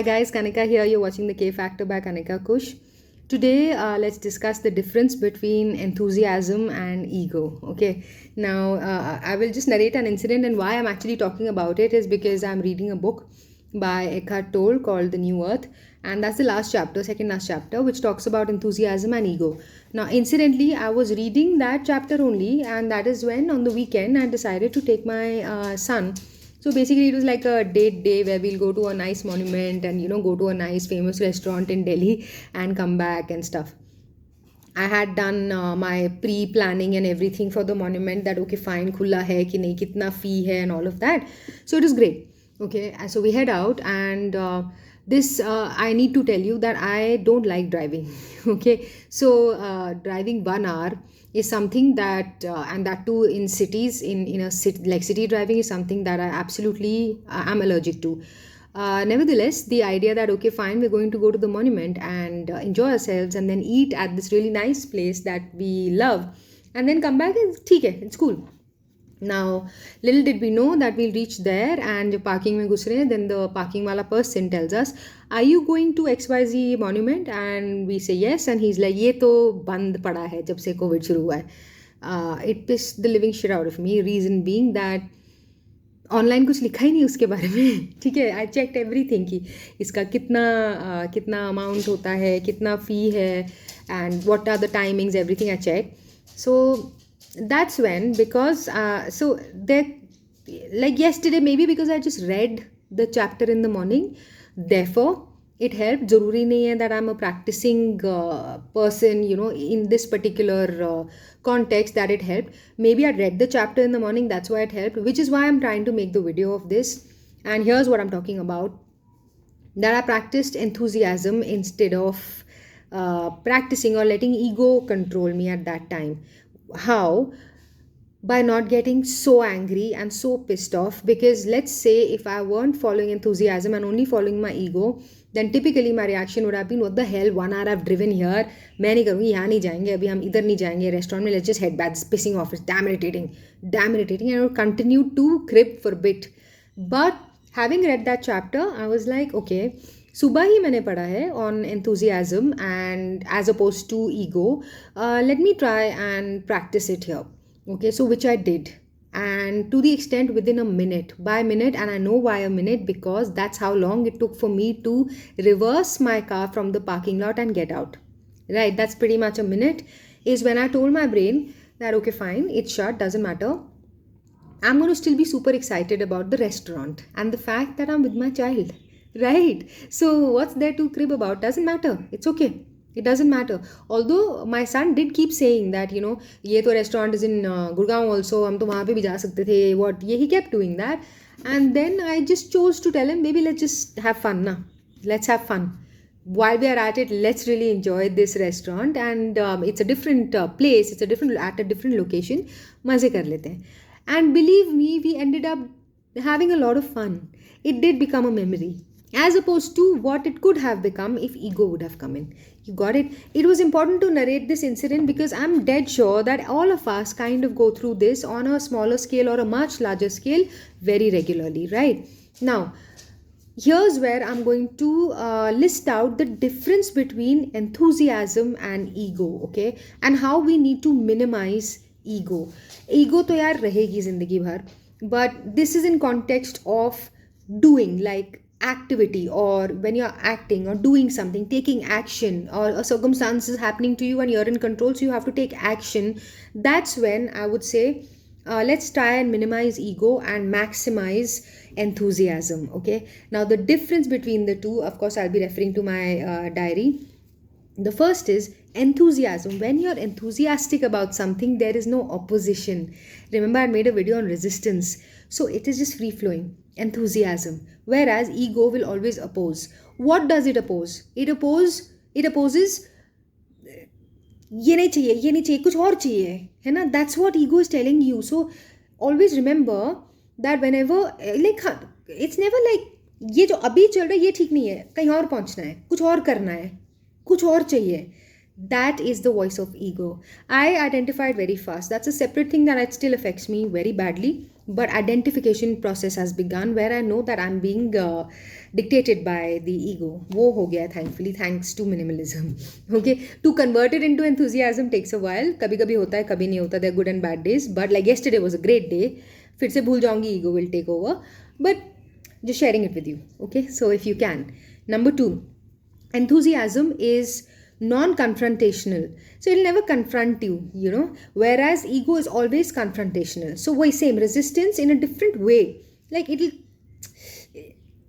Hi guys, Kanika here. You're watching the K Factor by Kanika Kush. Today, let's discuss the difference between enthusiasm and ego. Okay, now I will just narrate an incident, and why I'm actually talking about it is because I'm reading a book by Eckhart Tolle called The New Earth, and that's the last chapter, second last chapter, which talks about enthusiasm and ego. Now, incidentally, I was reading that chapter only, and that is when on the weekend I decided to take my son. So basically, it was like a date day where we'll go to a nice monument and go to a nice famous restaurant in Delhi and come back and stuff. I had done my pre-planning and everything for the monument, that okay fine खुला है कि नहीं, कितना fee है and all of that. So it was great. Okay, and so we head out, and this I need to tell you that I don't like driving. Okay, so driving 1 hour is something that and that too in cities, in a city, like city driving, is something that I absolutely am allergic to. Nevertheless, the idea that okay fine, we're going to go to the monument and enjoy ourselves and then eat at this really nice place that we love and then come back is okay, it's cool. Now, little did we know that we'll reach there, and जब parking में घुस रहे हैं, then the parking वाला person tells us, "Are you going to XYZ monument?" And we say yes, and he's like, "ये तो बंद पड़ा है जब से COVID शुरू हुआ है." It pissed the living shit out of me. Reason being that online कुछ लिखा ही नहीं उसके बारे में. ठीक है, आई चेक्ड एवरीथिंग कि इसका कितना अमाउंट होता है, कितना फ़ी है, and what are the timings, everything I check. So that's when, because so there, like yesterday, maybe because I just read the chapter in the morning, therefore it helped. Zaruri nahi hai that I'm a practicing person, in this particular context, that it helped. Maybe I read the chapter in the morning, that's why it helped, which is why I'm trying to make the video of this. And here's what I'm talking about, that I practiced enthusiasm instead of practicing or letting ego control me at that time. How? By not getting so angry and so pissed off, because let's say if I weren't following enthusiasm and only following my ego, then typically my reaction would have been, what the hell, 1 hour I've driven here, मैं नहीं करूँगी, यहाँ नहीं जाएंगे, अभी हम इधर नहीं जाएंगे रेस्टोरेंट में, let's just head back. It's pissing off, it's damn irritating, and I would continue to crib for a bit. But having read that chapter, I was like, okay, सुबह ही मैंने पढ़ा है on enthusiasm and as opposed to ego. Let me try and practice it here. Okay, so which I did, and to the extent within a minute, by minute, and I know why a minute, because that's how long it took for me to reverse my car from the parking lot and get out. Right, that's pretty much a minute, is when I told my brain that okay fine, it's shut, doesn't matter, I'm going to still be super excited about the restaurant and the fact that I'm with my child. Right, so what's there to crib about? Doesn't matter, it's okay, it doesn't matter. Although my son did keep saying that ये तो restaurant is in Gurgaon also, हम तो वहाँ पे भी जा सकते थे, what, he kept doing that. And then I just chose to tell him, baby, let's just have fun now, let's have fun. While we are at it, let's really enjoy this restaurant, and it's a different place, it's a different, at a different location, मज़े कर लेते हैं. And believe me, we ended up having a lot of fun. It did become a memory, as opposed to what it could have become if ego would have come in. You got it? It was important to narrate this incident because I'm dead sure that all of us kind of go through this on a smaller scale or a much larger scale very regularly, right? Now, here's where I'm going to list out the difference between enthusiasm and ego, okay? And how we need to minimize ego. Ego to yaar rahegi zindagi bhar, but this is in context of doing, like activity, or when you're acting or doing something, taking action, or a circumstance is happening to you and you're in control, so you have to take action. That's when I would say let's try and minimize ego and maximize enthusiasm. Okay, now the difference between the two, of course I'll be referring to my diary. The first is enthusiasm. When you're enthusiastic about something, there is no opposition. Remember, I made a video on resistance, so it is just free flowing enthusiasm, whereas ego will always oppose. What does it oppose? It opposes ये नहीं चाहिए, कुछ और चाहिए, है ना? That's what ego is telling you. So always remember that whenever, like, it's never like ये जो अभी चल रहा है ये ठीक नहीं है, कहीं और पहुंचना है, कुछ और करना है, कुछ और चाहिए. That is the voice of ego. I identified very fast. That's a separate thing that it still affects me very badly. but identification process has begun where I know that I'm being dictated by the ego. Wo ho gaya thankfully, thanks to minimalism. Okay, to convert it into enthusiasm takes a while. Kabhi kabhi hota hai, kabhi nahi hota. There are good and bad days, but like yesterday was a great day. Fir se bhul jaungi, ego will take over, but just sharing it with you. Okay, so if you can. Number 2, enthusiasm is non-confrontational, so it'll never confront you, you know, whereas ego is always confrontational. So why same resistance in a different way, like it'll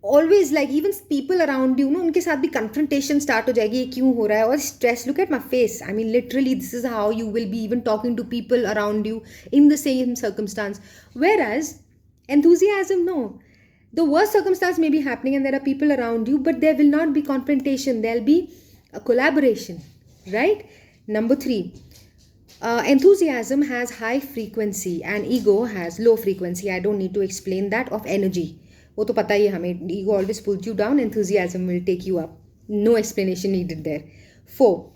always, like even people around you, no, उनके साथ भी confrontation start हो जाएगी, ये क्यों हो रहा है, और stress. Look at my face, I mean literally this is how you will be even talking to people around you in the same circumstance. Whereas enthusiasm, no, the worst circumstance may be happening and there are people around you, but there will not be confrontation, there'll be a collaboration, right? Number 3, enthusiasm has high frequency and ego has low frequency. I don't need to explain that. Of energy, वो तो पता ही है हमें, ego always pulls you down, enthusiasm will take you up. No explanation needed there. 4,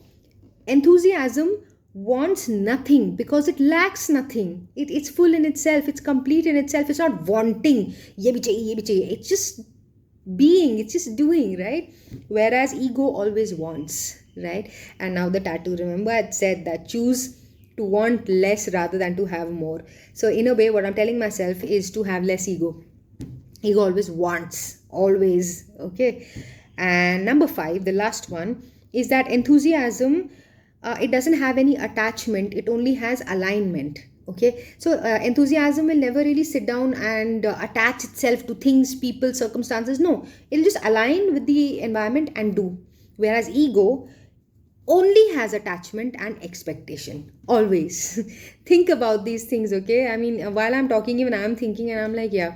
enthusiasm wants nothing because it lacks nothing. It's full in itself, it's complete in itself. It's not wanting, ye bhi chahiye, ye bhi chahiye. It's just being, it's just doing, right? Whereas ego always wants, right? And now the tattoo, remember I said that choose to want less rather than to have more. So in a way what I'm telling myself is to have less ego. Ego always wants, always. Okay, and number 5, the last one, is that enthusiasm, it doesn't have any attachment, it only has alignment. Okay, so enthusiasm will never really sit down and attach itself to things, people, circumstances. No, it'll just align with the environment and do. Whereas ego only has attachment and expectation, always. Think about these things. Okay, I mean while I'm talking, even I'm thinking and I'm like, yeah,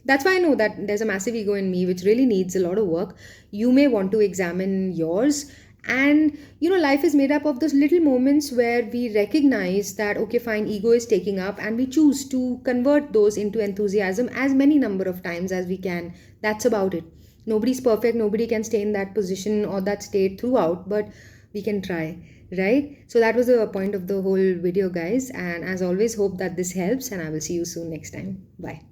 that's why I know that there's a massive ego in me which really needs a lot of work. You may want to examine yours. And you know, life is made up of those little moments where we recognize that okay fine, ego is taking up, and we choose to convert those into enthusiasm as many number of times as we can. That's about it. Nobody's perfect, nobody can stay in that position or that state throughout, but we can try, right? So that was the point of the whole video, guys, and as always, hope that this helps, and I will see you soon next time. Bye.